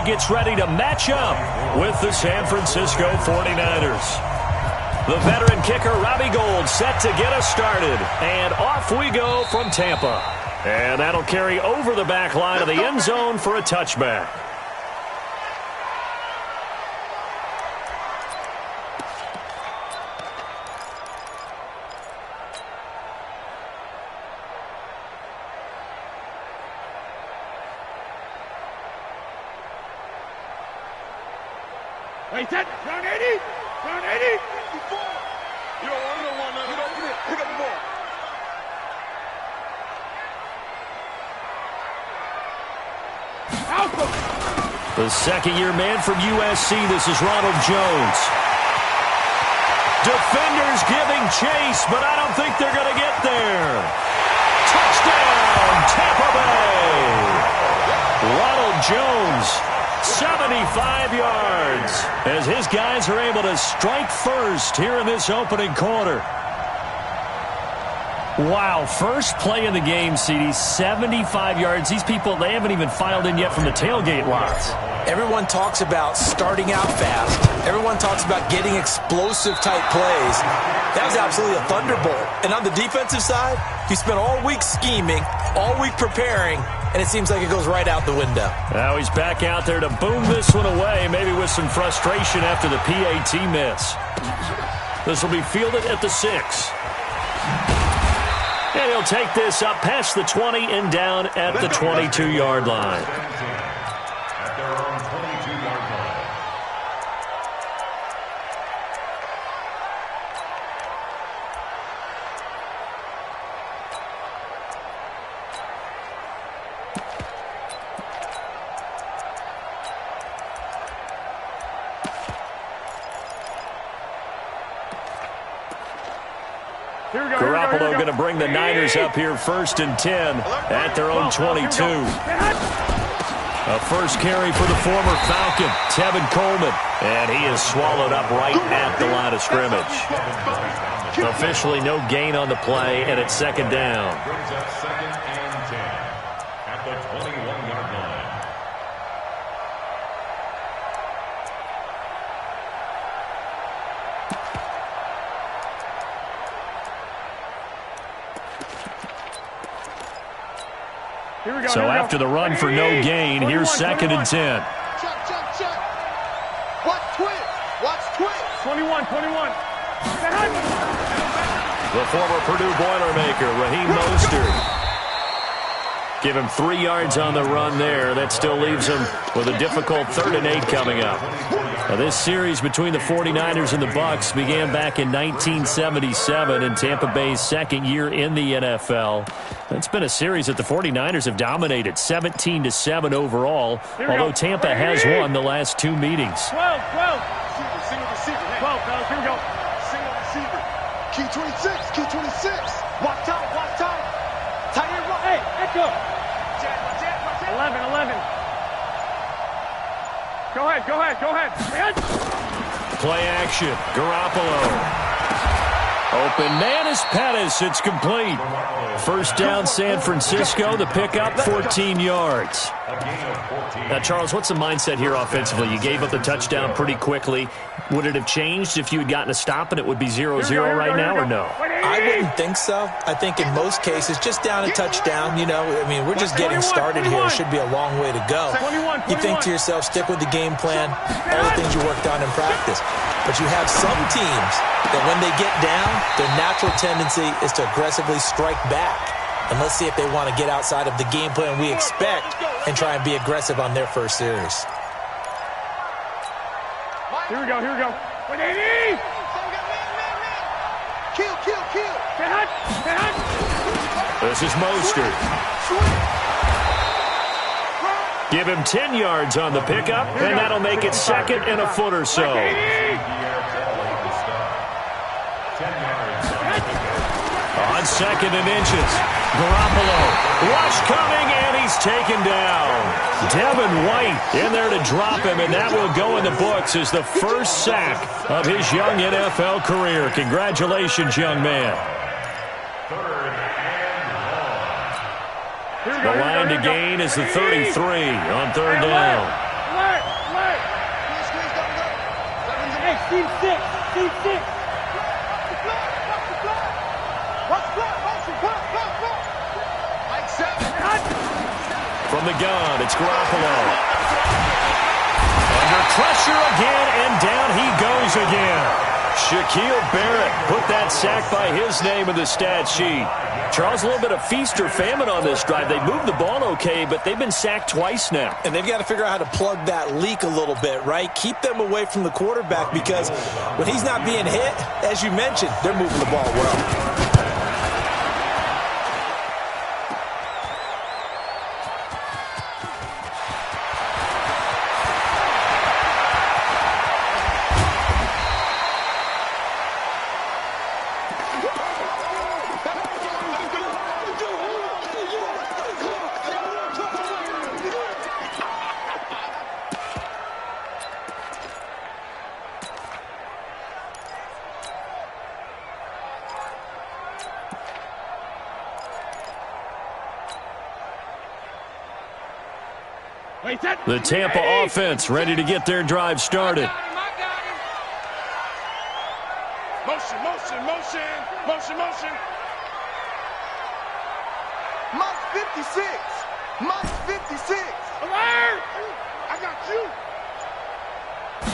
gets ready to match up with the San Francisco 49ers. The veteran kicker, Robbie Gould, set to get us started. And off we go from Tampa. And that'll carry over the back line of the end zone for a touchback. Hey, set. Round 80. Round 80. You don't want none. You don't get it. Pick up the ball. Alpha. The second-year man from USC, this is Ronald Jones. Defenders giving chase, but I don't think they're going to get there. Touchdown, Tampa Bay. Ronald Jones, 75 yards, as his guys are able to strike first here in this opening quarter. Wow, first play in the game, CD, 75 yards. These people, they haven't even filed in yet from the tailgate lots. Everyone talks about starting out fast. Everyone talks about getting explosive-type plays. That was absolutely a thunderbolt. And on the defensive side, you spent all week scheming, all week preparing, and it seems like it goes right out the window. Now he's back out there to boom this one away, maybe with some frustration after the PAT miss. This will be fielded at the 6. And he'll take this up past the 20 and down at the 22-yard line. At their own 22-yard line. Garoppolo going to bring the Niners up here 1st and 10 at their own 22. A first carry for the former Falcon, Tevin Coleman. And he is swallowed up right at the line of scrimmage. Officially no gain on the play, and it's 2nd down. Brings up 2nd and 10 at the 21-yard line. So after the run for no gain, here's 2nd and 10. Check, check, check. Watch twitch. Watch twitch. 21. The former Purdue Boilermaker, Raheem Mostert. Give him 3 yards on the run there. That still leaves him with a difficult 3rd and 8 coming up. Now, this series between the 49ers and the Bucs began back in 1977 in Tampa Bay's 2nd year in the NFL. It's been a series that the 49ers have dominated, 17-7 overall, although Tampa has won the last 2 meetings. 12. Single receiver. 12, fellas. Here we go. Single receiver. Key 26. Key 26. Watch out. Tight end. Hey, echo. 11. Go ahead. Play action. Garoppolo. Open man is Pettis. It's complete. 1st down, San Francisco. The pickup, 14 yards. Now, Charles, what's the mindset here offensively? You gave up the touchdown pretty quickly. Would it have changed if you had gotten a stop and it would be 0-0 right now, or no? I wouldn't think so. I think in most cases, just down a touchdown, we're just getting started here. It should be a long way to go. You think to yourself, stick with the game plan, all the things you worked on in practice. But you have some teams that when they get down, their natural tendency is to aggressively strike back. And let's see if they want to get outside of the game plan we expect and try and be aggressive on their first series. Here we go. 180. Kill. This is Mostert. Give him 10 yards on the pickup, and that'll make it 2nd and a foot or so. On 2nd and inches, Garoppolo, rush coming, and he's taken down. Devin White in there to drop him, and that will go in the books as the first sack of his young NFL career. Congratulations, young man. The line to gain is the 33 on 3rd down. Team 6. Team 6. Watch the flag. Watch the flag. Watch the flag. Watch Mike 7. From the gun, it's Garoppolo. Under pressure again, and down he goes again. Shaquille Barrett put that sack by his name in the stat sheet. Charles, a little bit of feast or famine on this drive. They moved the ball okay, but they've been sacked twice now. And they've got to figure out how to plug that leak a little bit, right? Keep them away from the quarterback because when he's not being hit, as you mentioned, they're moving the ball well. The Tampa offense ready to get their drive started. Motion, motion, motion, motion, motion. Mike 56. Mike 56. Alert! I got you.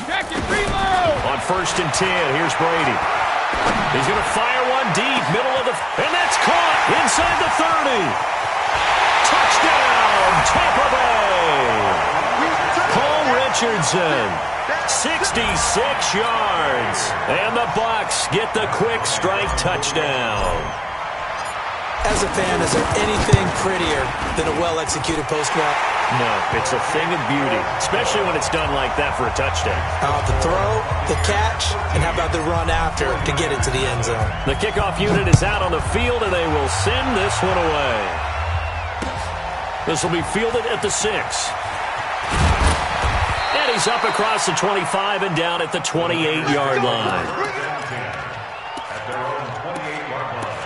Jack it, reload. On 1st and 10, here's Brady. He's going to fire one deep, middle of the... And that's caught inside the 30. Touchdown, Tampa Bay. Paul Richardson, 66 yards. And the Bucs get the quick strike touchdown. As a fan, is there anything prettier than a well-executed post route? No, it's a thing of beauty, especially when it's done like that for a touchdown. The throw, the catch, and how about the run after to get it to the end zone? The kickoff unit is out on the field, and they will send this one away. This will be fielded at the 6. And he's up across the 25 and down at the 28-yard line. At their own 28-yard line.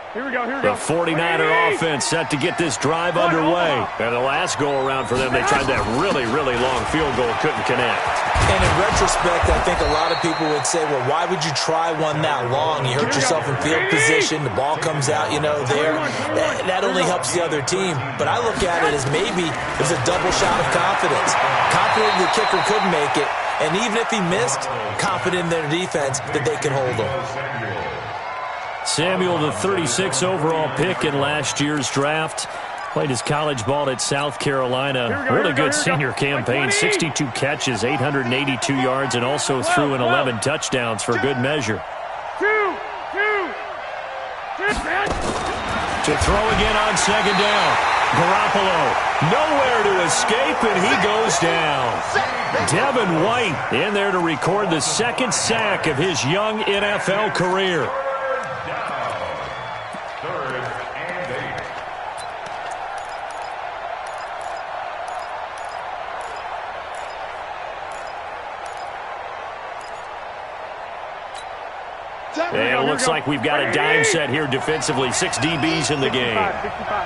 Here we go, here we The go. 49er offense set to get this drive underway. And the last go-around for them, they tried that really, really long field goal, couldn't connect. And in retrospect, I think a lot of people would say, well, why would you try one that long? You hurt yourself in field position. The ball comes out, there. That only helps the other team. But I look at it as maybe there's a double shot of confidence. Confident the kicker could make it. And even if he missed, confident in their defense that they can hold him. Samuel, the 36 overall pick in last year's draft. Played his college ball at South Carolina. Really good senior campaign. 62 catches, 882 yards, and also threw in 11 touchdowns for good measure. Two. To throw again on 2nd down. Garoppolo, nowhere to escape, and he goes down. Devin White in there to record the 2nd sack of his young NFL career. And it looks like we've got a dime set here defensively. 6 DBs in the game. 65.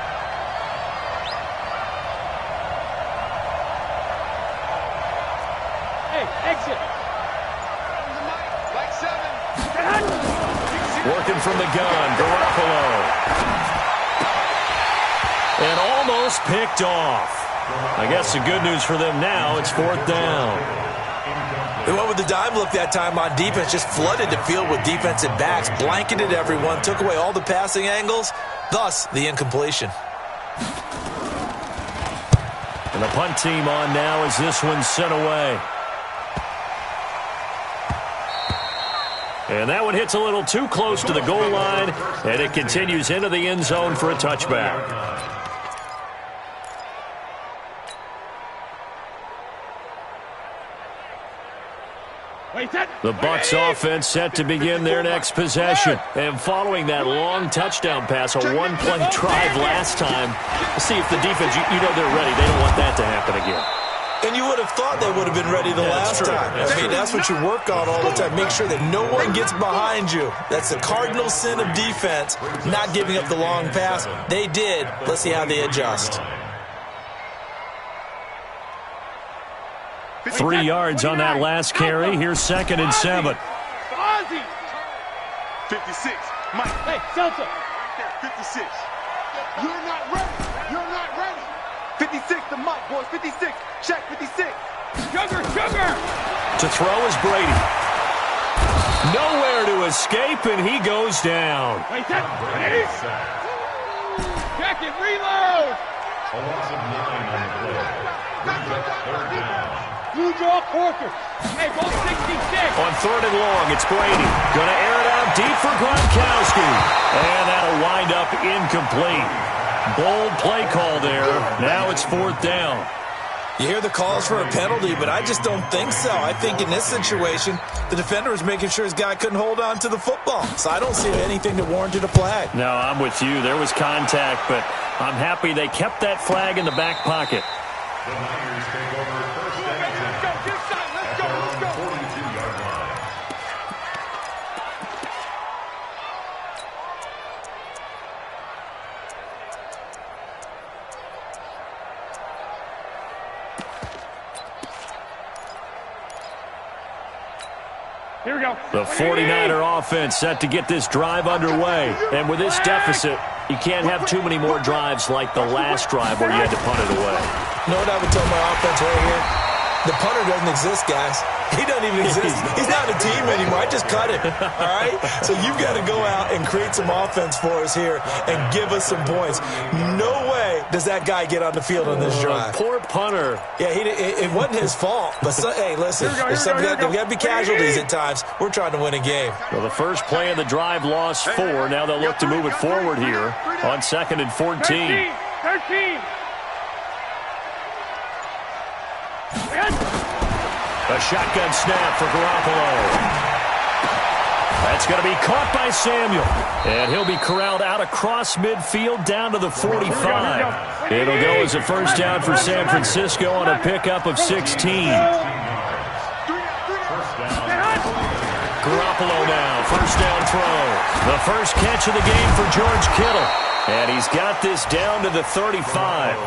Hey, exit. Like 7. Working from the gun, Garoppolo. And almost picked off. I guess the good news for them now, it's 4th down. They went with the dime look that time on defense, just flooded the field with defensive backs, blanketed everyone, took away all the passing angles, thus the incompletion. And the punt team on now as this one's sent away. And that one hits a little too close to the goal line, and it continues into the end zone for a touchback. The Bucs offense set to begin their next possession. And following that long touchdown pass, a one-play drive last time, see if the defense, they're ready. They don't want that to happen again. And you would have thought they would have been ready the last time. I mean, that's what you work on all the time. Make sure that no one gets behind you. That's the cardinal sin of defense, not giving up the long pass. They did. Let's see how they adjust. 3 yards on that last carry. Here's 2nd and 7. 56. Mike. Hey, Delta. 56. You're not ready. You're not ready. 56 to Mike, boys. 56. Check 56. Sugar. To throw is Brady. Nowhere to escape, and he goes down. Wait, check it, reload. A loss of 9 on the play. Brings up 3rd down. Blue draw quarter. Hey, go 66. On 3rd and long, it's Brady. Going to air it out deep for Gronkowski. And that'll wind up incomplete. Bold play call there. Now it's 4th down. You hear the calls for a penalty, but I just don't think so. I think in this situation, the defender was making sure his guy couldn't hold on to the football. So I don't see anything that warranted a flag. No, I'm with you. There was contact, but I'm happy they kept that flag in the back pocket. The Niners take over 1st and 10. Let's go. 42-yard line. Here we go. The 49er offense set to get this drive underway. And with this deficit, you can't have too many more drives like the last drive where you had to punt it away. You know what I would tell my offense right here? The punter doesn't exist, guys. He doesn't even exist. He's not a team anymore. I just cut him, all right? So you've got to go out and create some offense for us here and give us some points. No way does that guy get on the field on this drive. Poor punter. Yeah, it wasn't his fault. But, hey, listen, there's got to be casualties at times. We're trying to win a game. Well, the first play of the drive lost 4. Now they'll look to move it forward here on 2nd and 14. 13. A shotgun snap for Garoppolo. That's going to be caught by Samuel. And he'll be corralled out across midfield down to the 45. It'll go as a first down for San Francisco on a pickup of 16. Garoppolo now, first down throw. The first catch of the game for George Kittle. And he's got this down to the 35.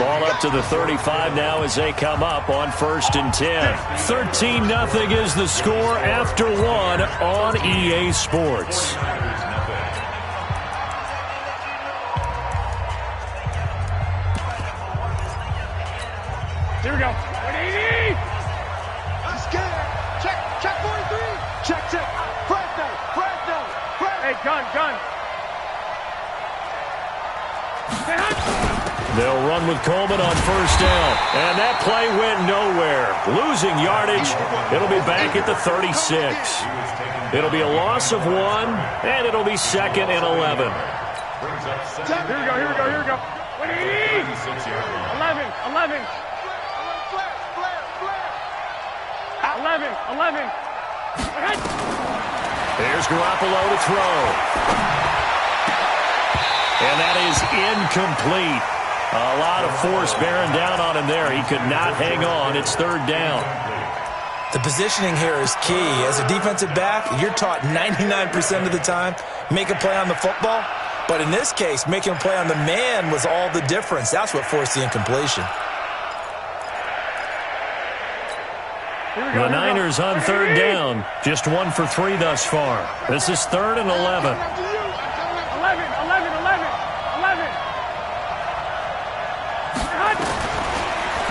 Ball up to the 35 now as they come up on 1st and 10. 13-0 is the score after 1 on EA Sports. Here we go. 180. I'm scared. Check 43. Check. Fresno. Hey, gun. They'll run with Coleman on first down. And that play went nowhere. Losing yardage. It'll be back at the 36. It'll be a loss of 1, and it'll be 2nd and 11. Here we go. 180. 11. 11. There's Garoppolo to throw. And that is incomplete. A lot of force bearing down on him there. He could not hang on. It's 3rd down. The positioning here is key. As a defensive back, you're taught 99% of the time, make a play on the football. But in this case, making a play on the man was all the difference. That's what forced the incompletion. The Niners on 3rd down. Just 1 for 3 thus far. This is 3rd and 11. 11.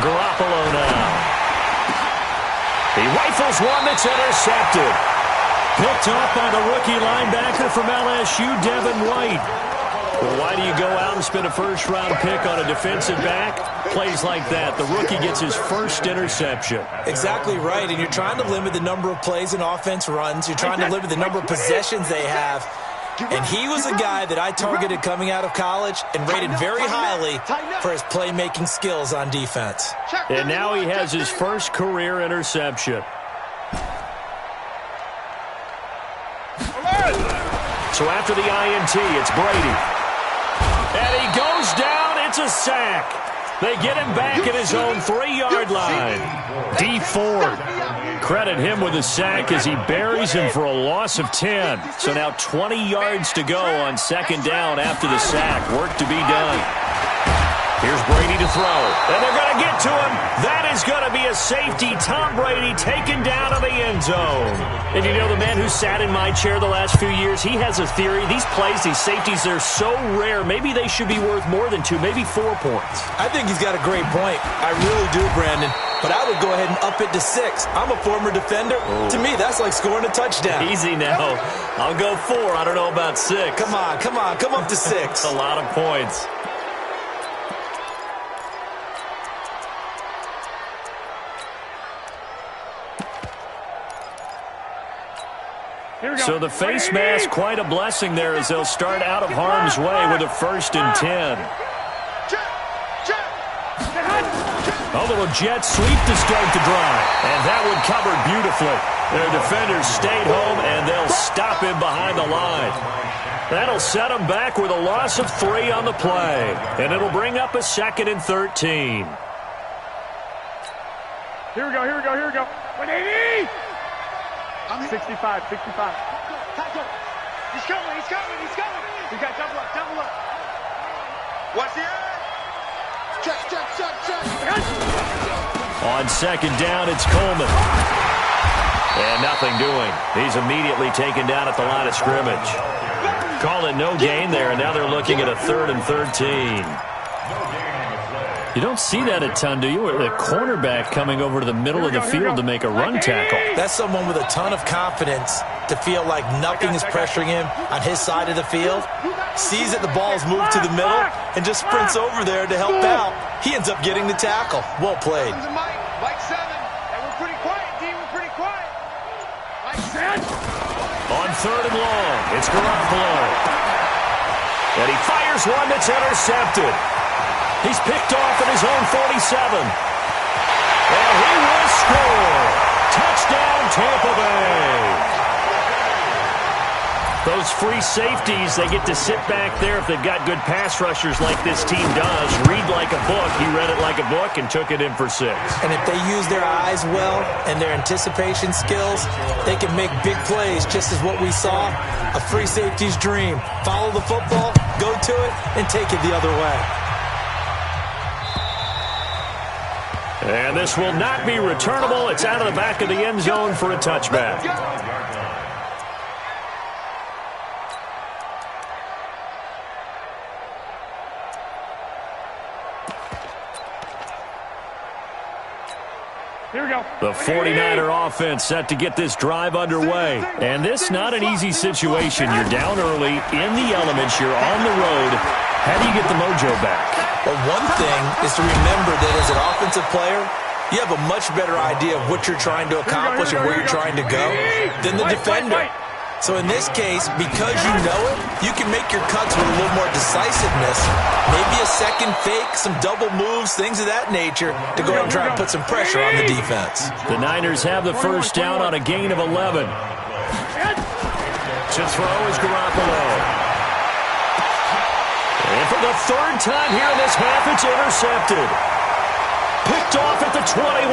Garoppolo now. He rifles one that's intercepted. Picked off by the rookie linebacker from LSU, Devin White. Well, why do you go out and spend a first-round pick on a defensive back? Plays like that. The rookie gets his first interception. Exactly right, and you're trying to limit the number of plays an offense runs. You're trying to limit the number of possessions they have. And he was a guy that I targeted coming out of college and rated very highly for his playmaking skills on defense. And now he has his first career interception. So after the INT, it's Brady. And he goes down. It's a sack. They get him back at his own 3-yard line. D Ford. Credit him with a sack as he buries him for a loss of 10. So now 20 yards to go on second down after the sack. Work to be done. Here's Brady to throw. And they're going to get to him. That is going to be a safety. Tom Brady taken down to the end zone. And you know, the man who sat in my chair the last few years, he has a theory. These plays, these safeties, they're so rare. Maybe they should be worth more than 2, maybe 4 points. I think he's got a great point. I really do, Brandon. But I would go ahead and up it to 6. I'm a former defender. Ooh. To me, that's like scoring a touchdown. Easy now. I'll go 4. I don't know about 6. Come on. Come up to 6. That's a lot of points. So the face mask, quite a blessing there as they'll start out of harm's way with a 1st and 10. A little jet sweep to start the drive. And that one covered beautifully. Their defenders stayed home, and they'll stop him behind the line. That'll set them back with a loss of 3 on the play. And it'll bring up a 2nd and 13. Here we go. 180! 65. He's coming. We got double up. Watch the edge. Check. On second down, it's Coleman. And nothing doing. He's immediately taken down at the line of scrimmage. Call it no gain there, and now they're looking at a 3rd and 13. You don't see that a ton, do you? A cornerback coming over to the middle of the field to make a run tackle. That's someone with a ton of confidence to feel like nothing is pressuring him on his side of the field. Sees that the ball's moved to the middle and just sprints over there to help out. He ends up getting the tackle. Well played. Mike 7. And we're pretty quiet, D. We're pretty quiet. Mike 7. On 3rd and long, it's Garoppolo. And he fires one that's intercepted. He's picked off at his own 47. And he will score. Touchdown, Tampa Bay. Those free safeties, they get to sit back there if they've got good pass rushers like this team does. Read like a book. He read it like a book and took it in for 6. And if they use their eyes well and their anticipation skills, they can make big plays, just as what we saw. A free safety's dream. Follow the football, go to it, and take it the other way. And this will not be returnable. It's out of the back of the end zone for a touchback. Here we go. The 49er offense set to get this drive underway. And this not an easy situation. You're down early, in the elements, you're on the road. How do you get the mojo back? Well, one thing is to remember that as an offensive player, you have a much better idea of what you're trying to accomplish and where you're trying to go than the defender. So in this case, because you know it, you can make your cuts with a little more decisiveness. Maybe a second fake, some double moves, things of that nature to go ahead and try and put some pressure on the defense. The Niners have the first down on a gain of 11. To throw is Garoppolo. And for the 3rd time here in this half, it's intercepted. Picked off at the 21.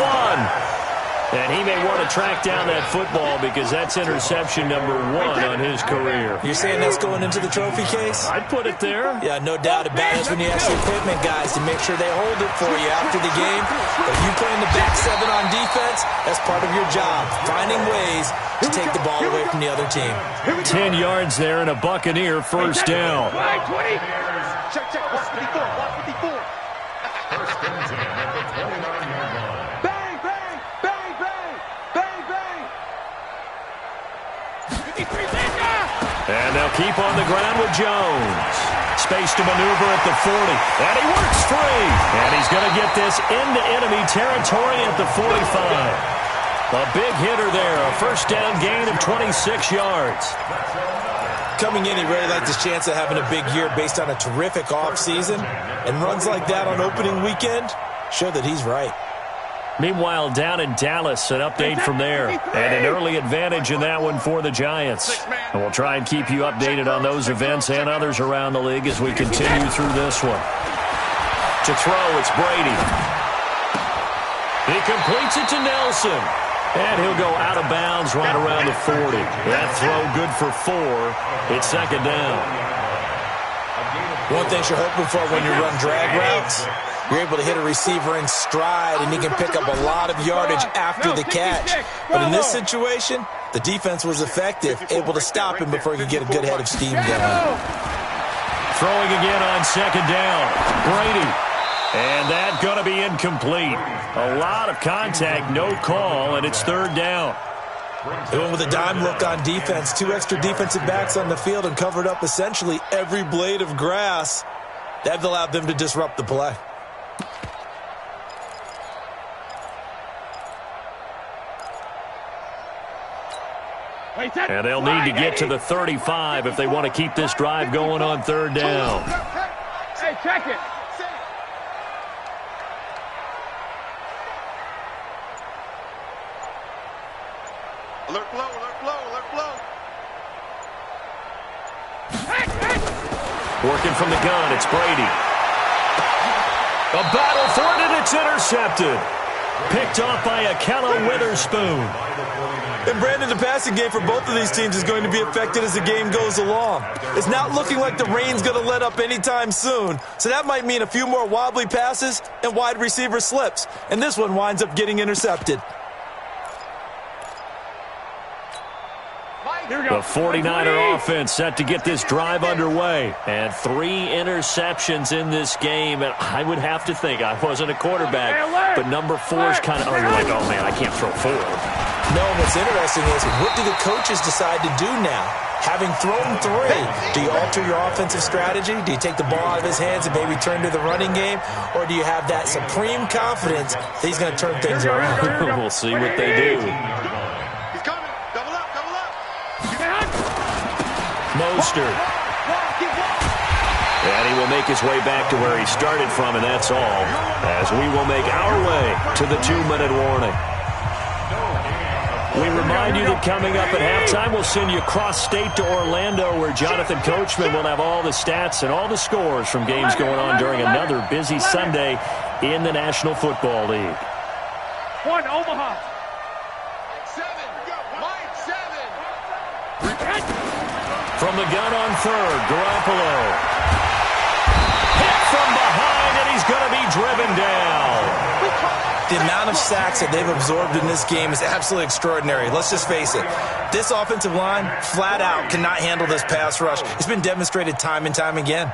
And he may want to track down that football because that's interception number 1 on his career. You're saying that's going into the trophy case? I'd put it there. Yeah, no doubt about it. That's when you ask the equipment guys to make sure they hold it for you after the game. If you play in the back 7 on defense, that's part of your job, finding ways to take the ball away from the other team. 10 yards there and a Buccaneer first down. Check. 154. First and 10 at the 29-yard line. Bang. 53. And they'll keep on the ground with Jones. Space to maneuver at the 40. And he works free. And he's going to get this into enemy territory at the 45. A big hitter there. A first down gain of 26 yards. Coming in, he really liked his chance of having a big year based on a terrific offseason. And runs like that on opening weekend show that he's right. Meanwhile, down in Dallas, an update from there. And an early advantage in that one for the Giants. And we'll try and keep you updated on those events and others around the league as we continue through this one. To throw, it's Brady. He completes it to Nelson. And he'll go out of bounds right around the 40. That throw good for 4. It's second down. One thing you're hoping for when you run drag routes, you're able to hit a receiver in stride, and he can pick up a lot of yardage after the catch. But in this situation, the defense was effective, able to stop him before he could get a good head of steam going. Throwing again on second down. Brady. And that's going to be incomplete. A lot of contact, no call, and it's third down. They went with a dime look on defense. 2 extra defensive backs on the field and covered up essentially every blade of grass. That allowed them to disrupt the play. And they'll need to get to the 35 if they want to keep this drive going on third down. Hey, check it. Alert blow, alert blow, alert blow. Working from the gun, it's Brady. A battle for it, and it's intercepted. Picked off by Akello Witherspoon. And Brandon, the passing game for both of these teams is going to be affected as the game goes along. It's not looking like the rain's going to let up anytime soon. So that might mean a few more wobbly passes and wide receiver slips. And this one winds up getting intercepted. The 49er offense set to get this drive underway. And 3 interceptions in this game. And I would have to think, I wasn't a quarterback, but number 4's kind of, you're like, oh, man, I can't throw 4. No, what's interesting is, what do the coaches decide to do now? Having thrown 3, do you alter your offensive strategy? Do you take the ball out of his hands and maybe turn to the running game? Or do you have that supreme confidence that he's going to turn things around? We'll see what they do. He's coming. Double up, double up. Mostert. And he will make his way back to where he started from, and that's all, as we will make our way to the 2-minute warning. We remind you that coming up at halftime, we'll send you cross-state to Orlando, where Jonathan Coachman will have all the stats and all the scores from games going on during another busy Sunday in the National Football League. 1, Omaha. 7. Mike, 7. From the gun on third, Garoppolo. Hit from behind, and he's going to be driven down. The amount of sacks that they've absorbed in this game is absolutely extraordinary. Let's just face it. This offensive line, flat out, cannot handle this pass rush. It's been demonstrated time and time again.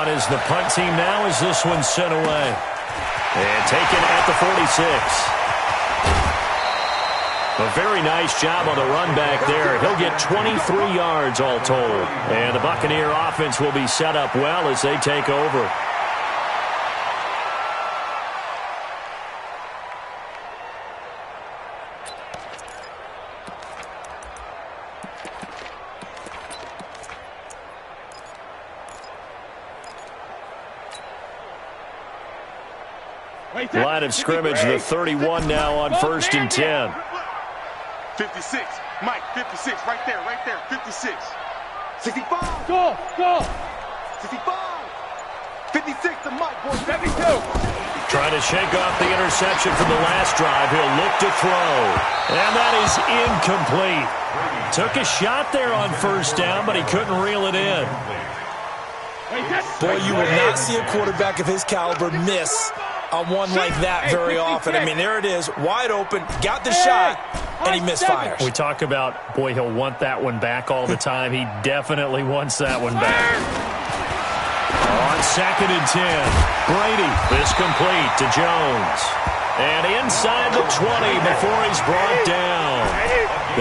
Is the punt team now as this one's sent away. And taken at the 46. A very nice job on the run back there. He'll get 23 yards all told. And the Buccaneer offense will be set up well as they take over. Line of scrimmage, the 31 now on 1st and 10. 56. Mike, 56. Right there, 56. 65. Go. 65. 56 to Mike, boy. 72. Trying to shake off the interception from the last drive. He'll look to throw. And that is incomplete. Took a shot there on 1st down, but he couldn't reel it in. Boy, you will not see a quarterback of his caliber miss on one like that very often. I mean, there it is, wide open, got the shot, and he misfires. We talk about, boy, he'll want that one back all the time. He definitely wants that one back. On 2nd and 10, Brady, this complete to Jones. And inside the 20 before he's brought down.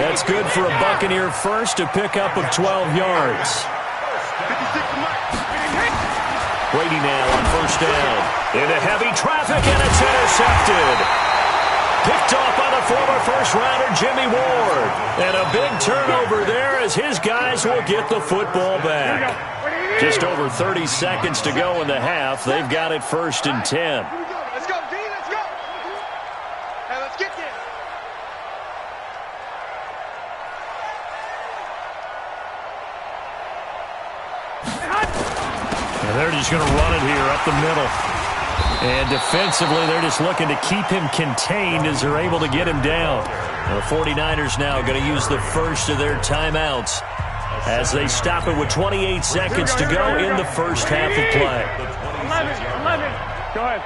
That's good for a Buccaneer first, a pickup of 12 yards. Brady now on 1st down. Into heavy traffic, and it's intercepted. Picked off by the former first-rounder Jimmy Ward. And a big turnover there as his guys will get the football back. Just over 30 seconds to go in the half. They've got it 1st and 10. Let's go, D. Let's go. Hey, let's get there. And they're just going to run it here up the middle. And defensively, they're just looking to keep him contained as they're able to get him down. The 49ers now going to use the first of their timeouts as they stop it with 28 seconds to go in the first half of play. 11. Go ahead.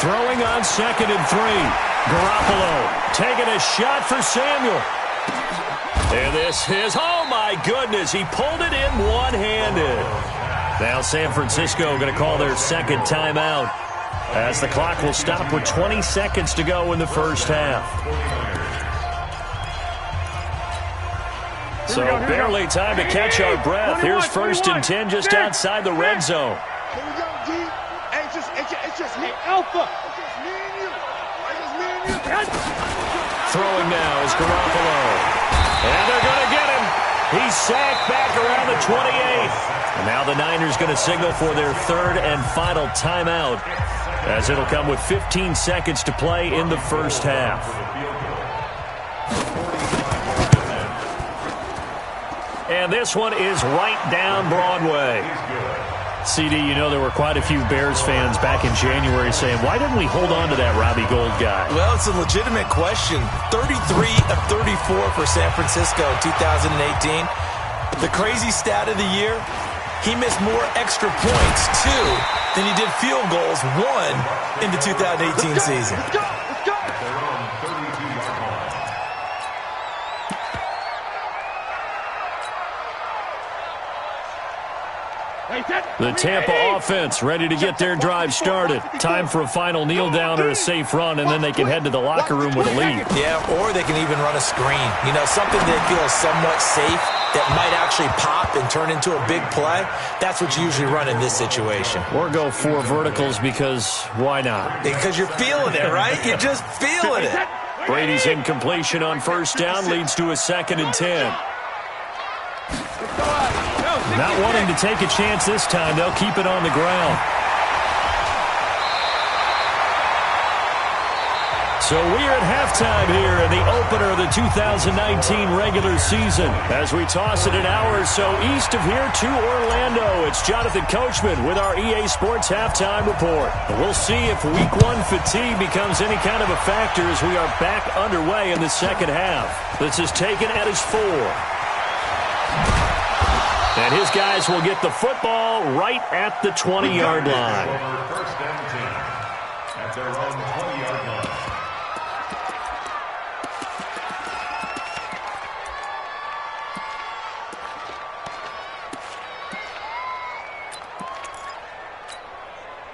Throwing on 2nd and 3. Garoppolo taking a shot for Samuel. And this is, oh my goodness, he pulled it in one-handed. Now San Francisco going to call their second timeout as the clock will stop with 20 seconds to go in the first half. So barely time to catch our breath. Here's 1st and 10 just outside the red zone. Here we go, D. It's just me. Alpha. It's just me and you. It's just me and you. Throwing now is Garoppolo. And they're going to get him. He's sacked back around the 28th. And now the Niners going to signal for their 3rd and final timeout as it'll come with 15 seconds to play in the first half. And this one is right down Broadway. CD, you know there were quite a few Bears fans back in January saying, why didn't we hold on to that Robbie Gould guy? Well, it's a legitimate question. 33 of 34 for San Francisco in 2018. The crazy stat of the year, he missed more extra points, 2, than he did field goals, 1, in the 2018 season. Let's go. The Tampa offense ready to get their drive started. Time for a final kneel down or a safe run, and then they can head to the locker room with a lead. Yeah, or they can even run a screen. You know, something they feel is somewhat safe that might actually pop and turn into a big play. That's what you usually run in this situation. Or go 4 verticals because why not? Because you're feeling it, right? You're just feeling it. Brady's incompletion on 1st down leads to a 2nd and 10. Not wanting to take a chance this time, they'll keep it on the ground. So we're at halftime here in the opener of the 2019 regular season. As we toss it an hour or so east of here to Orlando, it's Jonathan Coachman with our EA Sports Halftime Report. And we'll see if Week 1 fatigue becomes any kind of a factor as we are back underway in the second half. This is taken at his 4. And his guys will get the football right at the 20-yard line. First and 10 at their own 20-yard line.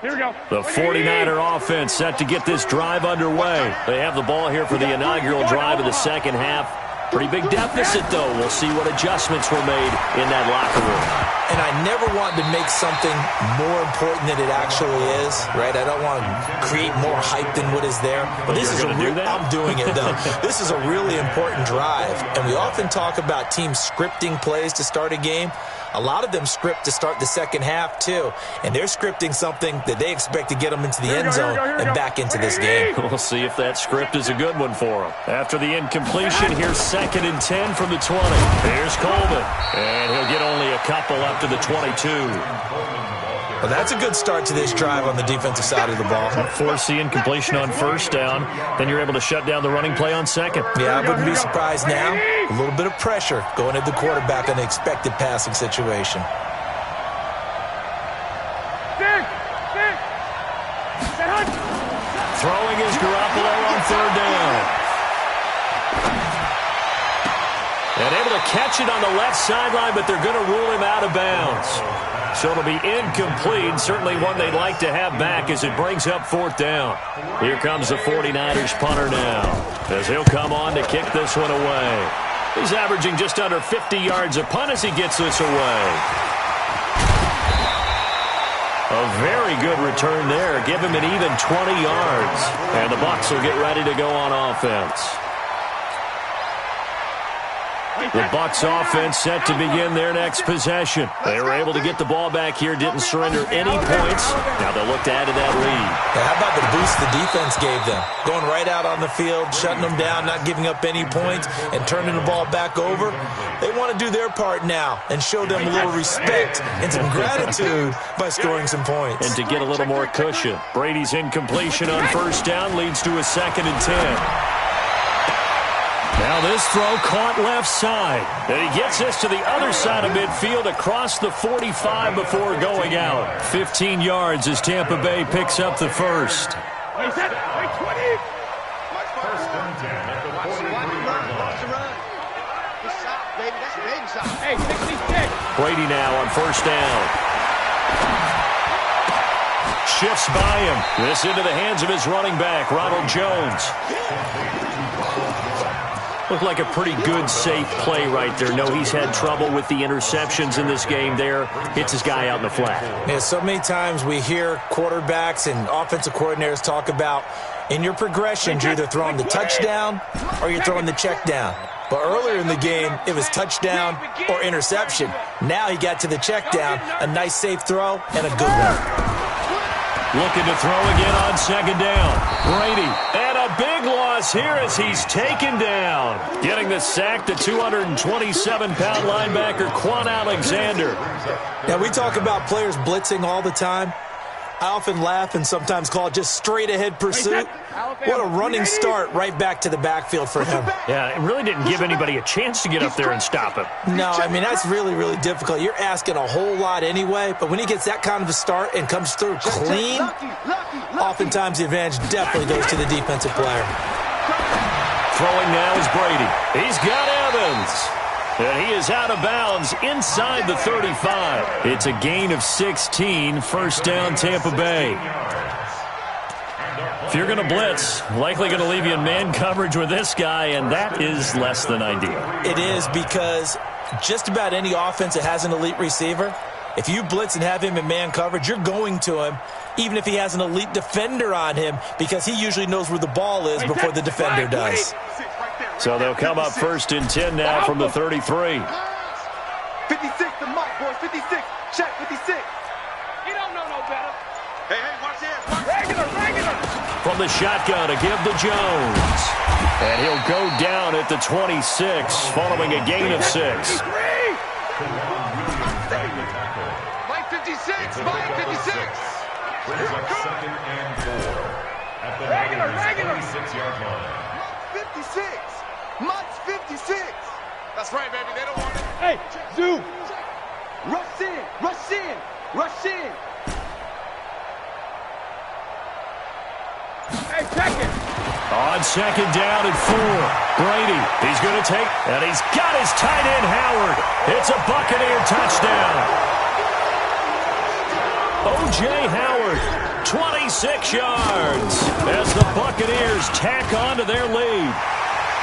Here we go. The 49er offense set to get this drive underway. They have the ball here for the inaugural drive of the second half. Pretty big deficit, though. We'll see what adjustments were made in that locker room. And I never want to make something more important than it actually is, right? I don't want to create more hype than what is there. But this is I'm doing it, though. This is a really important drive. And we often talk about teams scripting plays to start a game. A lot of them script to start the second half, too. And they're scripting something that they expect to get them into the end zone and back into this game. We'll see if that script is a good one for them. After the incompletion, here's 2nd and 10 from the 20. Here's Coleman. And he'll get only a couple up to the 22. Well, that's a good start to this drive on the defensive side of the ball. Force the incompletion on 1st down. Then you're able to shut down the running play on 2nd. Yeah, I wouldn't be surprised now. A little bit of pressure going at the quarterback in the expected passing situation. Throwing is Garoppolo on 3rd down. And able to catch it on the left sideline, but they're going to rule him out of bounds. So it'll be incomplete, certainly one they'd like to have back as it brings up 4th down. Here comes the 49ers punter now, as he'll come on to kick this one away. He's averaging just under 50 yards a punt as he gets this away. A very good return there. Give him an even 20 yards. And the Bucs will get ready to go on offense. The Bucs offense set to begin their next possession. They were able to get the ball back here, didn't surrender any points. Now they'll look to add to that lead. Now, how about the boost the defense gave them? Going right out on the field, shutting them down, not giving up any points, and turning the ball back over. They want to do their part now and show them a little respect and some gratitude by scoring some points. And to get a little more cushion, Brady's incompletion on first down leads to a 2nd and 10. Now this throw caught left side. And he gets this to the other side of midfield across the 45 before going out. 15 yards as Tampa Bay picks up the first. First and 10 at the 43-yard line. Hey, 66. Brady now on first down. Shifts by him. This into the hands of his running back, Ronald Jones. Looked like a pretty good, safe play right there. No, he's had trouble with the interceptions in this game there. Hits his guy out in the flat. Yeah, so many times we hear quarterbacks and offensive coordinators talk about in your progressions, you're either throwing the touchdown or you're throwing the check down. But earlier in the game, it was touchdown or interception. Now he got to the check down, a nice safe throw, and a good one. Looking to throw again on 2nd down. Brady, and a big loss here as he's taken down. Getting the sack, the 227-pound linebacker, Quan Alexander. Now, we talk about players blitzing all the time. I often laugh and sometimes call it just straight-ahead pursuit. What a running start right back to the backfield for him. Yeah, it really didn't give anybody a chance to get up there and stop him. No, I mean, that's really, really difficult. You're asking a whole lot anyway, but when he gets that kind of a start and comes through clean, oftentimes the advantage definitely goes to the defensive player. Throwing now is Brady. He's got Evans. And he is out of bounds inside the 35. It's a gain of 16, first down Tampa Bay. If you're going to blitz, likely going to leave you in man coverage with this guy, and that is less than ideal. It is, because just about any offense that has an elite receiver, if you blitz and have him in man coverage, you're going to him, even if he has an elite defender on him, because he usually knows where the ball is before the defender does. So they'll come up 1st and 10 now from the 33. 56 the Mike, boys. 56. Check 56. He don't know no better. Hey, watch this. Regular. From the shotgun to give to Jones. And he'll go down at the 26, following a gain of 6. Mike 56. Mike 56. Brings up 2nd and 4 at the regular 26-yard line. 56. Mike's 56. That's right, baby. They don't want it. Hey, Zoo. Rush in. Hey, check it. On 2nd down and 4. Brady, he's going to take, and he's got his tight end, Howard. It's a Buccaneer touchdown. O.J. Howard, 26 yards as the Buccaneers tack on to their lead.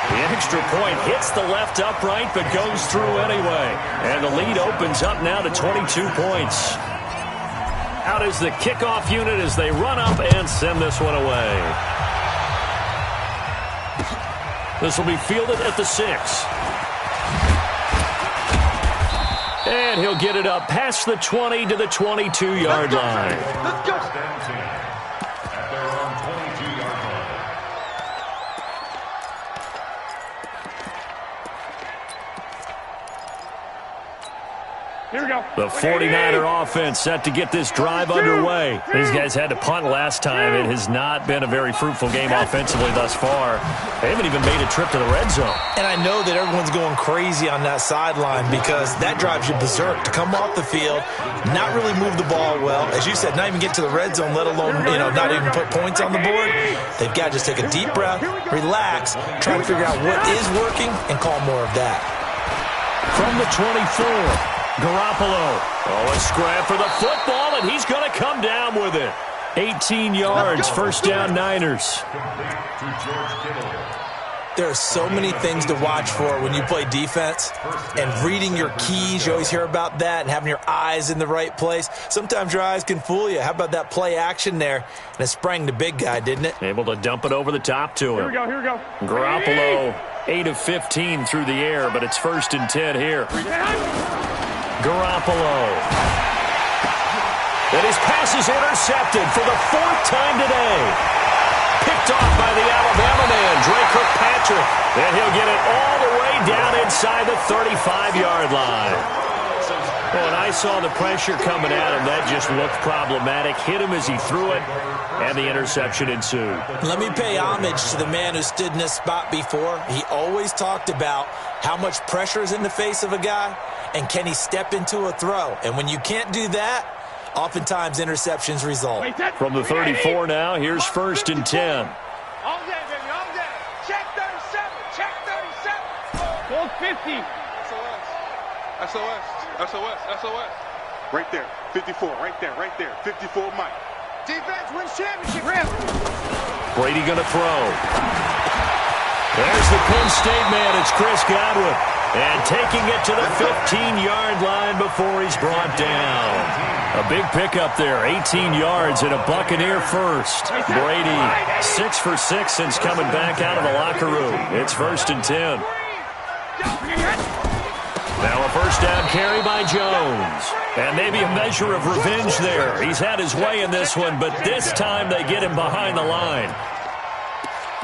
The extra point hits the left upright but goes through anyway. And the lead opens up now to 22 points. Out is the kickoff unit as they run up and send this one away. This will be fielded at the 6. And he'll get it up past the 20 to the 22-yard line. Let's go. At their own 22-yard line. Here we go. The 49er offense set to get this drive underway. These guys had to punt last time. It has not been a very fruitful game offensively thus far. They haven't even made a trip to the red zone. And I know that everyone's going crazy on that sideline because that drives you berserk. To come off the field, not really move the ball well. As you said, not even get to the red zone, let alone, not even put points on the board. They've got to just take a deep breath, relax, try and figure out what is working, and call more of that. From the 24. Garoppolo. Oh, a scrap for the football, and he's going to come down with it. 18 yards, first down Niners. There are so many things to watch for when you play defense, and reading your keys, you always hear about that, and having your eyes in the right place. Sometimes your eyes can fool you. How about that play action there? And it sprang the big guy, didn't it? Able to dump it over the top to him. Here we go. Garoppolo, 8 of 15 through the air, but it's 1st and 10 here. Garoppolo. And his pass is intercepted for the 4th time today. Picked off by the Alabama man, Dre Kirkpatrick. And he'll get it all the way down inside the 35-yard line. When I saw the pressure coming at him, that just looked problematic. Hit him as he threw it, and the interception ensued. Let me pay homage to the man who stood in this spot before. He always talked about how much pressure is in the face of a guy, and can he step into a throw. And when you can't do that, oftentimes interceptions result. From the 34 now, here's 1st and 10. All day, baby, all day. Check 37, check 37. Goal 50. SOS. Right there, 54, right there. 54, Mike. Defense wins championship. Brady going to throw. There's the Penn State man. It's Chris Godwin. And taking it to the 15-yard line before he's brought down. A big pickup there, 18 yards and a Buccaneer first. Brady, 6 for 6 since coming back out of the locker room. It's 1st and 10. Now a first down carry by Jones. And maybe a measure of revenge there. He's had his way in this one, but this time they get him behind the line.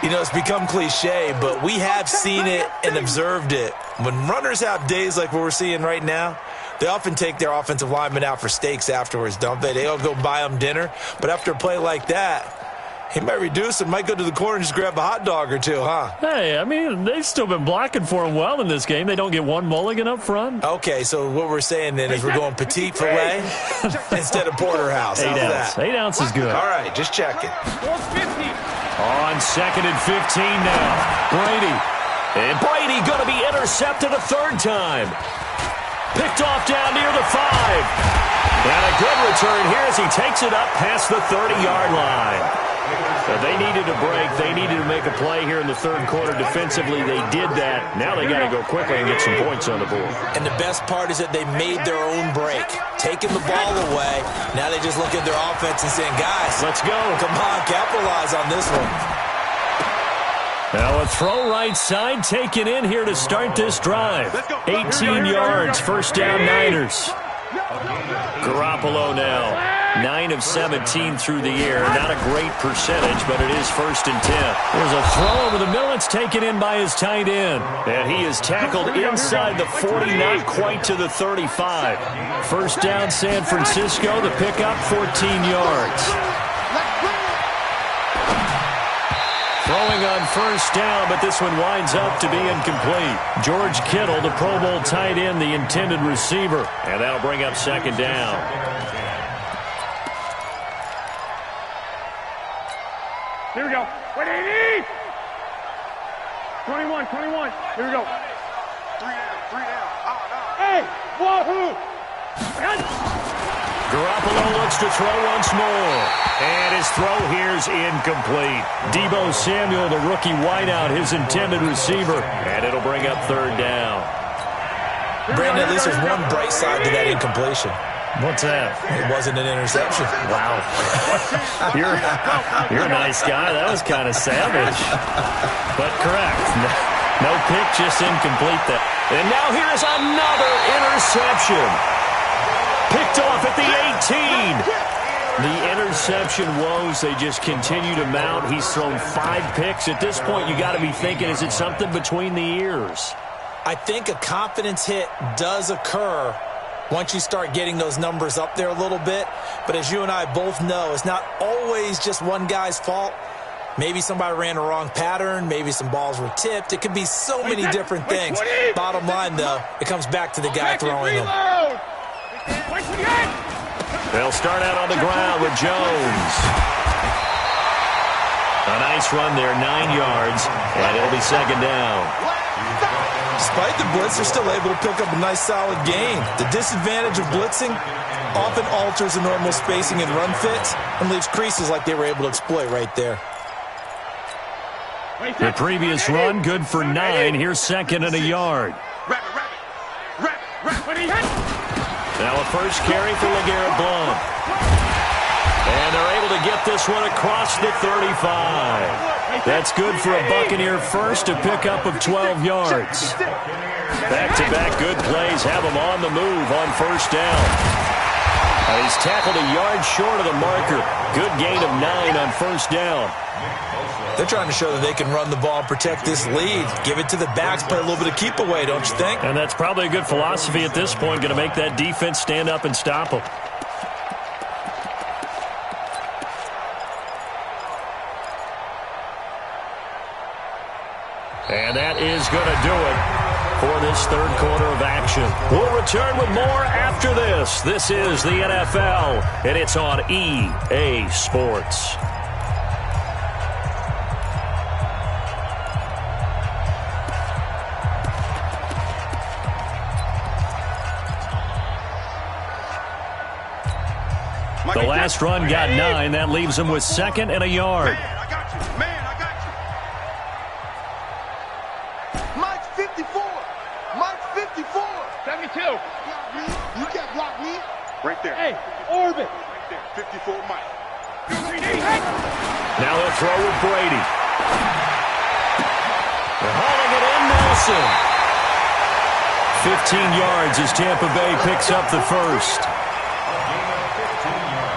You know, it's become cliche, but we have seen it and observed it. When runners have days like what we're seeing right now, they often take their offensive linemen out for steaks afterwards, don't they? They'll go buy them dinner. But after a play like that, he might reduce and might go to the corner and just grab a hot dog or two, huh? Hey, I mean, they've still been blocking for him well in this game. They don't get one mulligan up front. Okay, so what we're saying then is we're going petite filet instead of porterhouse. 8 ounce. 8 ounce is good. All right, just checking. On 2nd and 15 now. Brady. And Brady going to be intercepted a 3rd time. Picked off down near the 5. And a good return here as he takes it up past the 30-yard line. But they needed a break. They needed to make a play here in the 3rd quarter. Defensively, they did that. Now they got to go quickly and get some points on the board. And the best part is that they made their own break. Taking the ball away. Now they just look at their offense and saying, guys, let's go. Come on, capitalize on this one. Now a throw right side taken in here to start this drive. 18 yards, 1st down Niners. Garoppolo now, 9 of 17 through the air. Not a great percentage, but it is 1st and 10. There's a throw over the middle. It's taken in by his tight end. And he is tackled inside the 40, not quite to the 35. 1st down San Francisco. The pickup, 14 yards. Throwing on 1st down, but this one winds up to be incomplete. George Kittle, the Pro Bowl tight end, the intended receiver. And that'll bring up 2nd down. Here we go. 180. 21. Here we go. 3 down. Hey, wahoo! Garoppolo looks to throw once more. And his throw here's incomplete. Deebo Samuel, the rookie wideout, his intended receiver. And it'll bring up 3rd down. Brandon, at least there's one bright side to that incompletion. What's that? It wasn't an interception. Wow. You're a nice guy. That was kind of savage. But correct. No pick, just incomplete there. And now here's another interception. Picked off at the 18. The interception woes, they just continue to mount. He's thrown 5 picks. At this point, you got to be thinking, is it something between the ears? I think a confidence hit does occur once you start getting those numbers up there a little bit. But as you and I both know, it's not always just one guy's fault. Maybe somebody ran a wrong pattern. Maybe some balls were tipped. It could be so many different things. Bottom line, though, it comes back to the guy throwing them. They'll start out on the ground with Jones. A nice run there, 9 yards, and it'll be 2nd down. Despite the blitz, they're still able to pick up a nice solid gain. The disadvantage of blitzing often alters the normal spacing and run fits and leaves creases like they were able to exploit right there. The previous run, good for 9. Here's second and a yard. Now a first carry for LeGarrette Blount. And they're able to get this one across the 35. That's good for a Buccaneer first, a pickup of 12 yards. Back-to-back good plays have him on the move on first down. He's tackled a yard short of the marker. Good gain of 9 on first down. They're trying to show that they can run the ball and protect this lead. Give it to the backs, play a little bit of keep away, don't you think? And that's probably a good philosophy at this point, going to make that defense stand up and stop them. And that is going to do it for this third quarter of action. We'll return with more after this. This is the NFL, and it's on EA Sports. The last run got 9. That leaves him with second and a yard. Man, I got you. Man, I got you. Mike's 54. Mike's 54. 72. You can't block me. Right there. Hey, orbit. Right there. 54 Mike. Now they'll throw with Brady. They're hauling it in, Nelson. 15 yards as Tampa Bay picks up the first.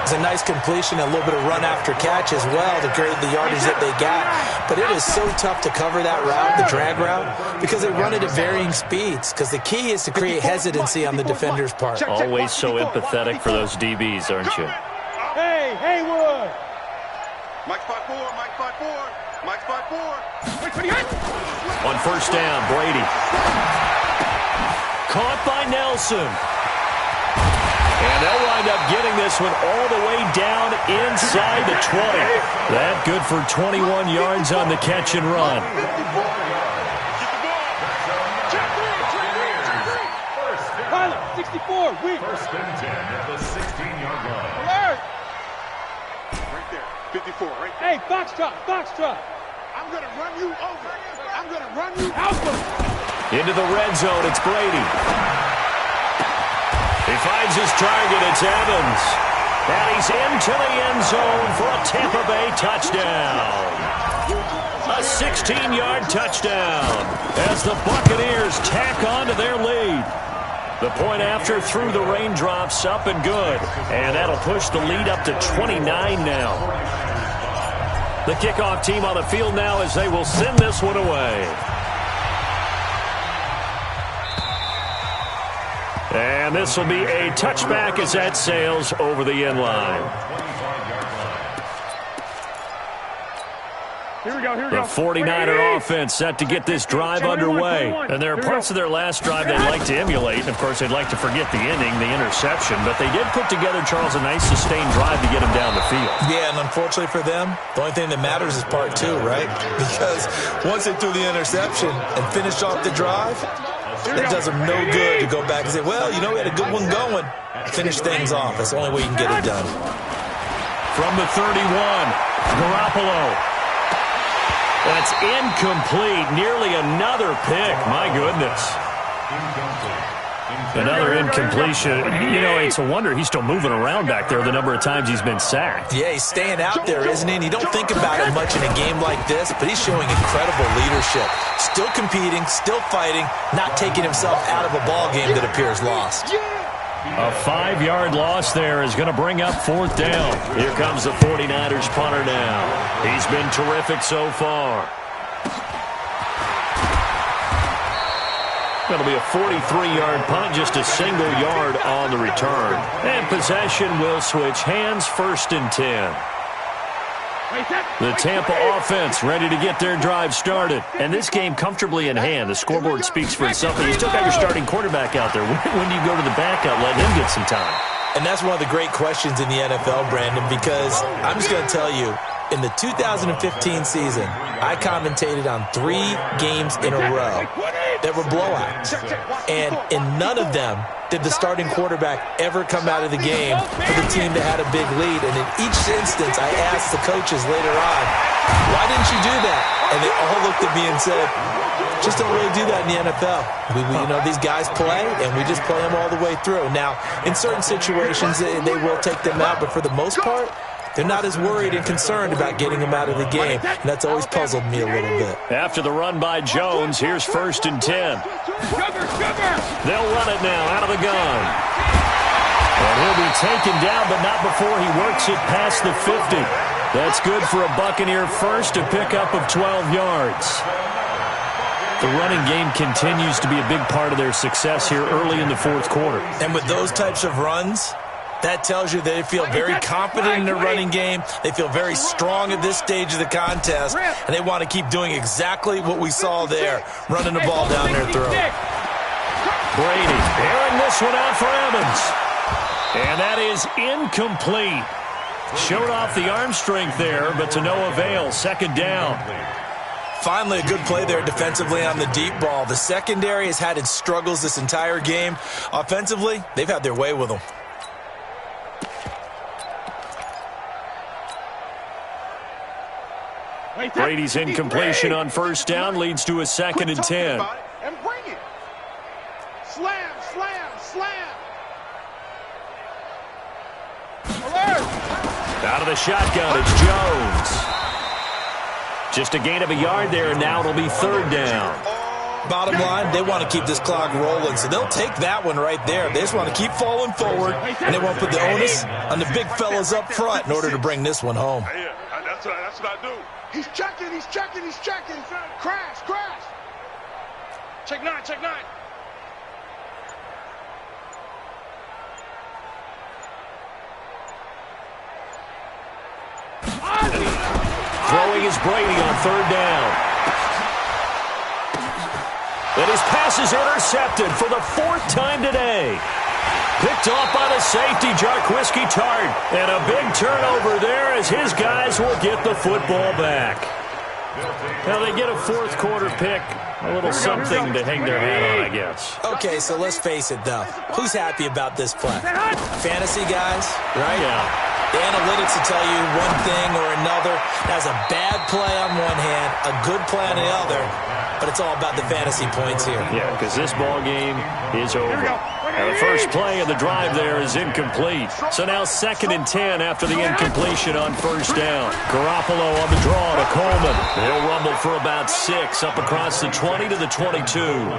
It's a nice completion, a little bit of run after catch as well to create the yardage that they got. But it is so tough to cover that route, the drag route, because they run it at varying speeds. Because the key is to create hesitancy on the defender's part. Always so empathetic for those DBs, aren't you? Hey, Haywood. Mike's 5-4, Mike's 5-4, Mike's 5-4. On first down, Brady. Caught by Nelson. And they'll wind up getting this one all the way down inside the 20. That good for 21 yards on the catch and run. 64, weak. First and 10 at the 16-yard line. Alert. Right there, 54, right there. Hey, Foxtrot. I'm going to run you over. I'm going to run you over. Into the red zone, it's Brady. He finds his target, it's Evans. And he's into the end zone for a Tampa Bay touchdown. A 16-yard touchdown as the Buccaneers tack on to their lead. The point after through the raindrops, up and good. And that'll push the lead up to 29 now. The kickoff team on the field now as they will send this one away. And this will be a touchback as that sails over the end line. Here we go. The 49er offense set to get this drive underway. And there are parts of their last drive they'd like to emulate. And, of course, they'd like to forget the inning, the interception. But they did put together, Charles, a nice sustained drive to get them down the field. Yeah, and unfortunately for them, the only thing that matters is part 2, right? Because once they threw the interception and finished off the drive, it does them no good to go back and say, well, you know, we had a good one going. Finish things off. That's the only way you can get it done. From the 31, Garoppolo. That's incomplete. Nearly another pick. My goodness. Another incompletion. You know, it's a wonder he's still moving around back there the number of times he's been sacked. Yeah, he's staying out there, isn't he? And you don't think about it much in a game like this, but he's showing incredible leadership. Still competing, still fighting, not taking himself out of a ball game that appears lost. A 5-yard loss there is going to bring up fourth down. Here comes the 49ers punter now. He's been terrific so far. That'll be a 43-yard punt, just a single yard on the return. And possession will switch hands, first and 10. The Tampa offense ready to get their drive started. And this game comfortably in hand. The scoreboard speaks for itself. But you still got your starting quarterback out there. When do you go to the backup, let him get some time? And that's one of the great questions in the NFL, Brandon, because I'm just going to tell you, In the 2015 season, I commentated on 3 games in a row that were blowouts. And in none of them did the starting quarterback ever come out of the game for the team that had a big lead. And in each instance, I asked the coaches later on, why didn't you do that? And they all looked at me and said, just don't really do that in the NFL. These guys play, and we just play them all the way through. Now, in certain situations, they will take them out, but for the most part, they're not as worried and concerned about getting them out of the game, and that's always puzzled me a little bit. After the run by Jones, here's 1st and 10. They'll run it now out of the gun. And he'll be taken down, but not before he works it past the 50. That's good for a Buccaneer first, a pickup of 12 yards. The running game continues to be a big part of their success here early in the 4th quarter. And with those types of runs, that tells you they feel very confident in their running game. They feel very strong at this stage of the contest, and they want to keep doing exactly what we saw there, running the ball down their throat. Brady airing this one out for Evans. And that is incomplete. Showed off the arm strength there, but to no avail. 2nd down. Finally, a good play there defensively on the deep ball. The secondary has had its struggles this entire game. Offensively, they've had their way with them. Brady's incompletion on 1st down leads to a 2nd and 10. And bring it. Slam, slam, slam. Alert. Out of the shotgun, it's Jones. Just a gain of a yard there, and now it'll be 3rd down. Bottom line, they want to keep this clock rolling, so they'll take that one right there. They just want to keep falling forward, and they won't put the onus on the big fellas up front in order to bring this one home. Yeah, that's what I do. He's checking, he's checking, he's checking. Crash, crash. Check 9, check 9. Throwing is Brady on 3rd down. And his pass is intercepted for the 4th time today. Picked off by the safety, Jarquiski Tart. And a big turnover there as his guys will get the football back. Now they get a 4th quarter pick. A little something to hang their hat on, I guess. Okay, so let's face it, though. Who's happy about this play? Fantasy guys, right? Yeah. The analytics will tell you one thing or another. That's a bad play on one hand, a good play on the other, but it's all about the fantasy points here. Yeah, because this ball game is over. Now the first play of the drive there is incomplete. So now 2nd and 10 after the incompletion on 1st down. Garoppolo on the draw to Coleman. He'll rumble for about 6 up across the 20 to the 22.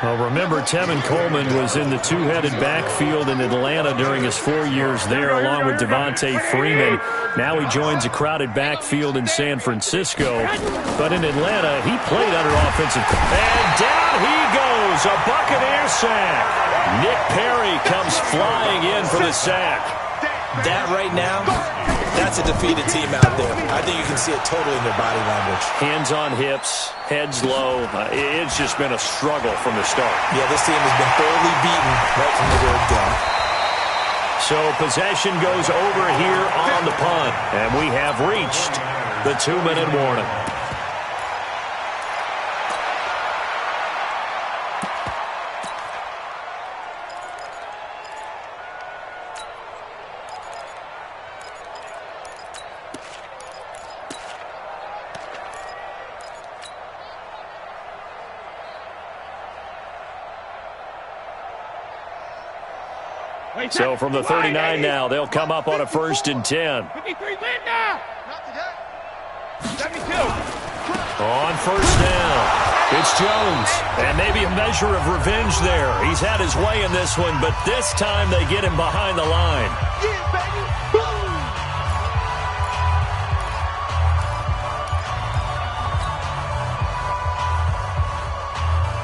Well, remember, Tevin Coleman was in the 2-headed backfield in Atlanta during his 4 years there, along with Devontae Freeman. Now he joins a crowded backfield in San Francisco. But in Atlanta, he played under offensive. And down he goes, a Buccaneer sack. Nick Perry comes flying in for the sack. That right now, that's a defeated team out there. I think you can see it totally in their body language. Hands on hips, heads low. It's just been a struggle from the start. Yeah, this team has been thoroughly beaten right from the word go. So possession goes over here on the punt. And we have reached the 2-minute warning. So from the 39 now, they'll come up on a 1st and 10. 53, win now. Not today. 72. On 1st down, it's Jones. And maybe a measure of revenge there. He's had his way in this one, but this time they get him behind the line. Yeah, baby. Boom.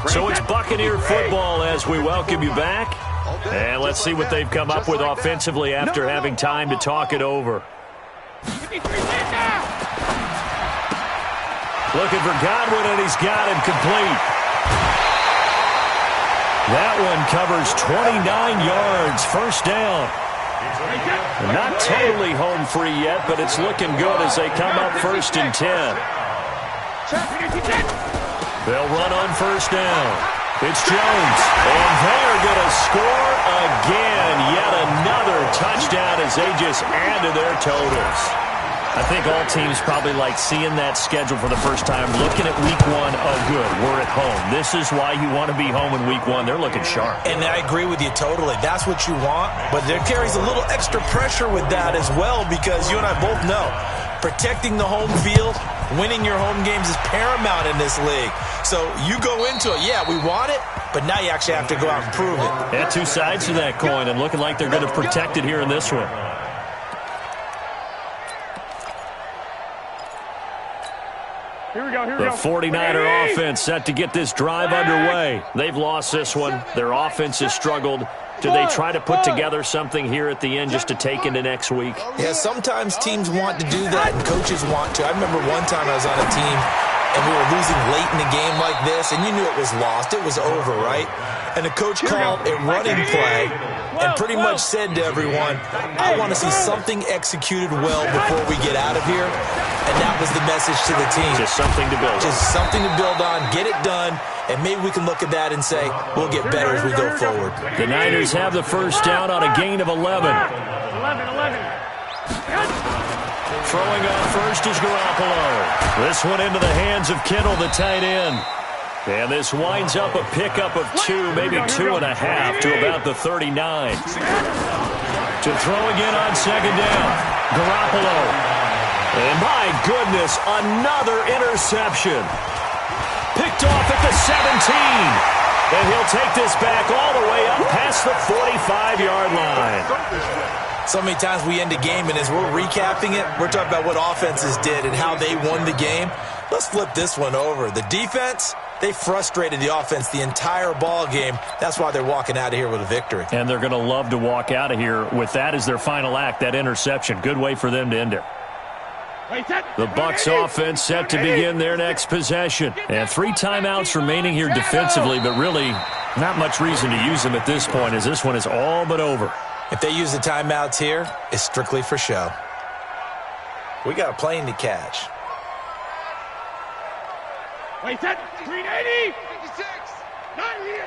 So it's Buccaneer football as we welcome you back. And let's see what they've come up with offensively after having time to talk it over. Looking for Godwin, and he's got him complete. That one covers 29 yards. 1st down. Not totally home free yet, but it's looking good as they come up 1st and 10. They'll run on 1st down. It's Jones, and they're going to score again. Yet another touchdown as they just add to their totals. I think all teams probably like seeing that schedule for the first time, looking at week 1. Oh, good, we're at home. This is why you want to be home in week 1. They're looking sharp. And I agree with you totally. That's what you want. But there carries a little extra pressure with that as well, because you and I both know protecting the home field, winning your home games is paramount in this league. So you go into it, yeah, we want it, but now you actually have to go out and prove it. Yeah, two sides to that coin, and looking like they're going to protect it here in this one. Here we go, The 49er offense set to get this drive underway. They've lost this one. Their offense has struggled. Do they try to put together something here at the end just to take into next week? Yeah, sometimes teams want to do that and coaches want to. I remember one time I was on a team and we were losing late in a game like this, and you knew it was lost. It was over, right? And the coach called a running play and pretty much said to everyone, I want to see something executed well before we get out of here. And that was the message to the team. Just something to build on. Just something to build on, get it done, and maybe we can look at that and say, we'll get better as we go forward. The Niners have the 1st down on a gain of 11. 11. Throwing on 1st is Garoppolo. This one into the hands of Kittle, the tight end. And this winds up a pickup of 2, maybe 2.5 to about the 39. To throw again on 2nd down. Garoppolo. And my goodness, another interception. Picked off at the 17. And he'll take this back all the way up past the 45-yard line. So many times we end a game, and as we're recapping it, we're talking about what offenses did and how they won the game. Let's flip this one over. The defense, they frustrated the offense the entire ball game. That's why they're walking out of here with a victory. And they're going to love to walk out of here with that as their final act, that interception. Good way for them to end it. The Bucs offense set to begin their next possession. And 3 timeouts remaining here defensively, but really not much reason to use them at this point, as this one is all but over. If they use the timeouts here, it's strictly for show. We got a plane to catch. Wait, set. 380. 56. 90.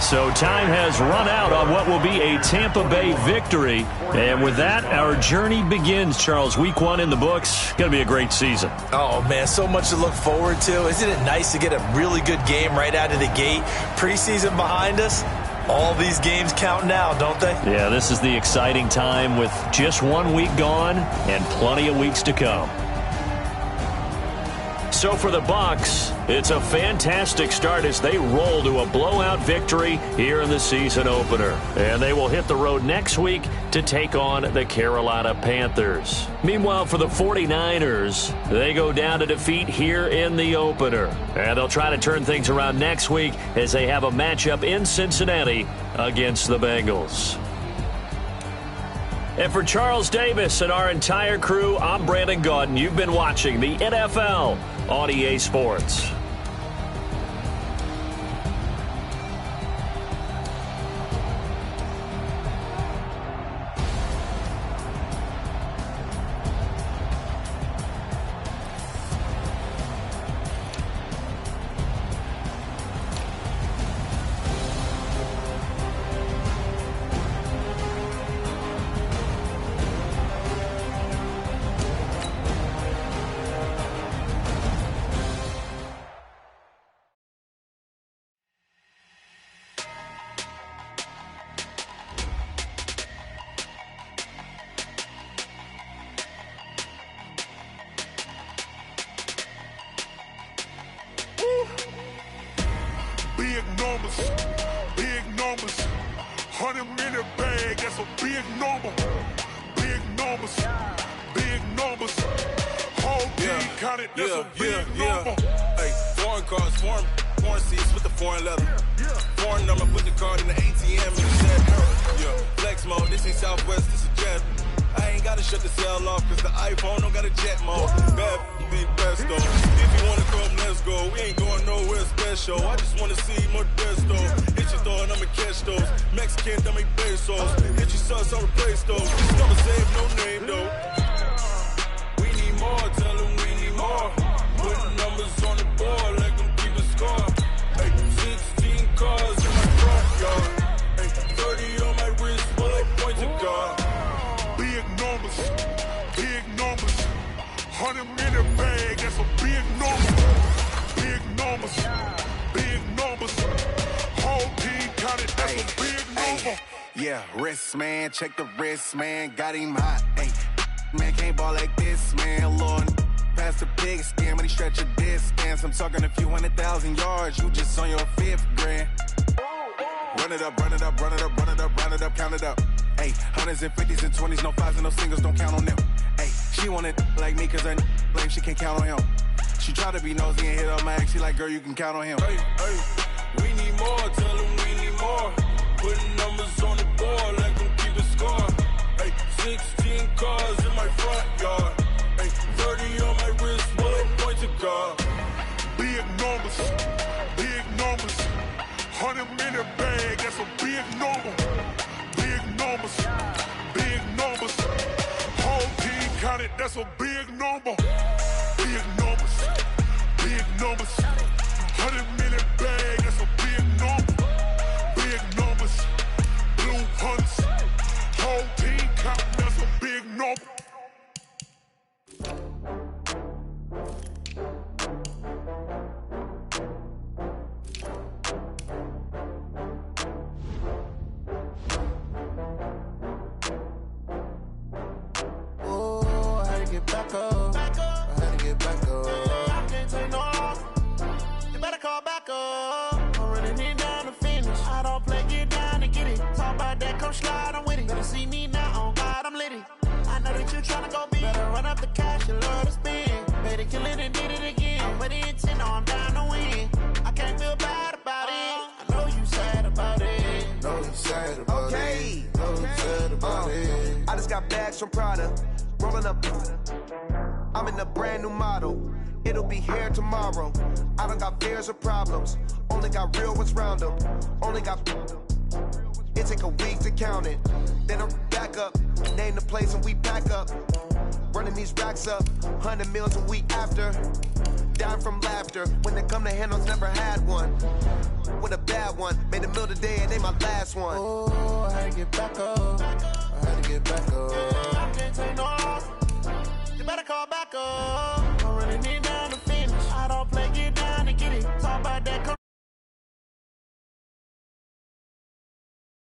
So time has run out on what will be a Tampa Bay victory. And with that, our journey begins, Charles. Week 1 in the books. Going to be a great season. Oh, man, so much to look forward to. Isn't it nice to get a really good game right out of the gate? Preseason behind us. All these games count now, don't they? Yeah, this is the exciting time with just 1 week gone and plenty of weeks to come. So for the Bucs, it's a fantastic start as they roll to a blowout victory here in the season opener. And they will hit the road next week to take on the Carolina Panthers. Meanwhile, for the 49ers, they go down to defeat here in the opener. And they'll try to turn things around next week as they have a matchup in Cincinnati against the Bengals. And for Charles Davis and our entire crew, I'm Brandon Gaudin. You've been watching the NFL on EA Sports. Big numbers, 100-minute bag, that's a big number. Big numbers, whole team counted, that's a big number. Hey, foreign cars, foreign seats with the foreign leather. Foreign number, put the card in the ATM and the set. Yeah, flex mode, this ain't Southwest, this is Jet. I ain't gotta shut the cell off, cause the iPhone don't got a jet mode. Bad big best though. If you wanna come, let's go. We ain't going nowhere special. I just wanna see more desto. Hit your throw and I'ma catch those. Mexican, dummy pesos. Hit your sus, I'll replace those. Never save no name though. We need more, tell them we need more. Putting numbers on the board, let them keep a score. Hey, 16 cars in my front yard. Hey, 30 on my wrist, bullet point to God. Big numbers, big numbers. 100 minute bag, that's a big number. Big numbers, big numbers. Whole team counted, that's a big number. Yeah, wrist man, check the wrist man, got him hot. Ay, man can't ball like this, man. Lord, past the pig skin, when he stretch a distance. I'm talking a few 100,000 yards, you just on your 5th grand. Run it up, run it up, run it up, run it up, run it up, count it up. Ay, hundreds and 50s and 20s, no 5s and no singles, don't count on them. Ay, she want it like me, cause her blame, she can't count on him. She try to be nosy and hit up my ex, she like, girl, you can count on him. Hey, hey, we need more, tell them we need more. Putting numbers on the board, let them keep a score. Hey, 16 cars in my front yard. Hey, 30 on my wrist, bullet point to God. Big numbers, big numbers. 100 minute bag, that's a big number. Big numbers, big numbers. Whole team counted, that's a big number. Big numbers, big numbers. 100 minute bag, that's a big number. Big numbers, blue hunts. Whole team counting, that's a big number. Back up. I had to get back up. I can't take no loss. You better call back up. I'm running it down to finish. I don't play, get down to get it. Talk about that, come slide, I'm with it. Better see me now, on God, I'm litty. I know that you tryna go big. Better run up the cash, you love to spend. Better kill it and did it again. I'm with the intent, no, I'm down to win. I can't feel bad about it. I know you sad about it. Know you sad about it. Know you sad about it. I just got bags from Prada. Rolling up, I'm in a brand new model. It'll be here tomorrow. I don't got fears or problems. Only got real ones round them. Only got. It take a week to count it. Then I'm back up. Name the place and we pack up. Running these racks up. 100 meals a week after. Dying from laughter. When they come to handles, never had one. With a bad one. Made a meal today and they my last one. Oh, I had to get back up. I had to get back up. I can't take no loss. You better call back up.